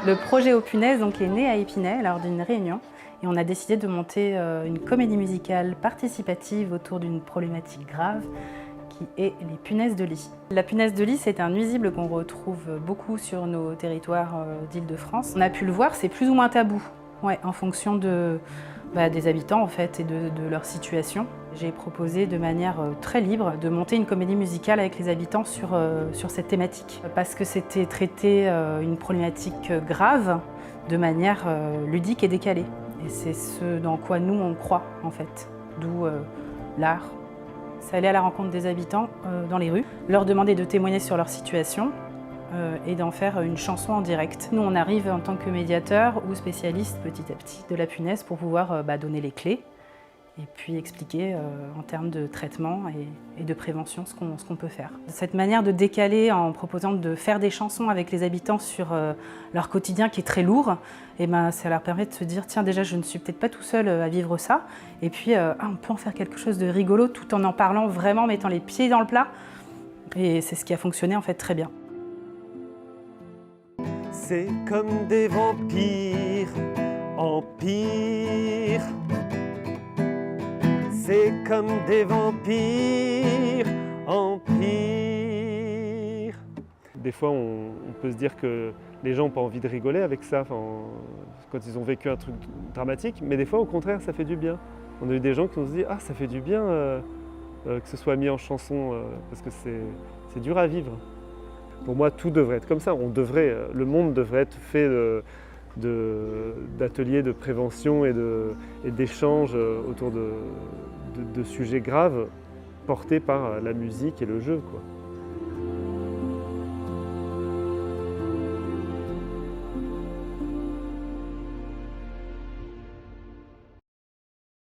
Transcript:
Le projet Aux Punaises donc, est né à Épinay lors d'une réunion et on a décidé de monter une comédie musicale participative autour d'une problématique grave qui est les punaises de lit. La punaise de lit, c'est un nuisible qu'on retrouve beaucoup sur nos territoires d'Île-de-France. On a pu le voir, c'est plus ou moins tabou, ouais, en fonction des habitants en fait, et de leur situation. J'ai proposé de manière très libre de monter une comédie musicale avec les habitants sur cette thématique. Parce que c'était traiter une problématique grave de manière ludique et décalée. Et c'est ce dans quoi nous on croit en fait, d'où l'art. C'est aller à la rencontre des habitants dans les rues, leur demander de témoigner sur leur situation et d'en faire une chanson en direct. Nous, on arrive en tant que médiateur ou spécialiste petit à petit de la punaise pour pouvoir donner les clés et puis expliquer en termes de traitement et de prévention ce qu'on peut faire. Cette manière de décaler en proposant de faire des chansons avec les habitants sur leur quotidien qui est très lourd, et ça leur permet de se dire tiens déjà je ne suis peut-être pas tout seul à vivre ça et puis on peut en faire quelque chose de rigolo tout en parlant vraiment, en mettant les pieds dans le plat et c'est ce qui a fonctionné en fait très bien. C'est comme des vampires en pire. C'est comme des vampires en pire. Des fois, on peut se dire que les gens n'ont pas envie de rigoler avec ça quand ils ont vécu un truc dramatique, mais des fois, au contraire, ça fait du bien. On a eu des gens qui nous ont dit « Ah, ça fait du bien que ce soit mis en chanson, parce que c'est dur à vivre. » Pour moi, tout devrait être comme ça. Le monde devrait être fait d'ateliers de prévention et d'échanges autour de sujets graves portés par la musique et le jeu, quoi.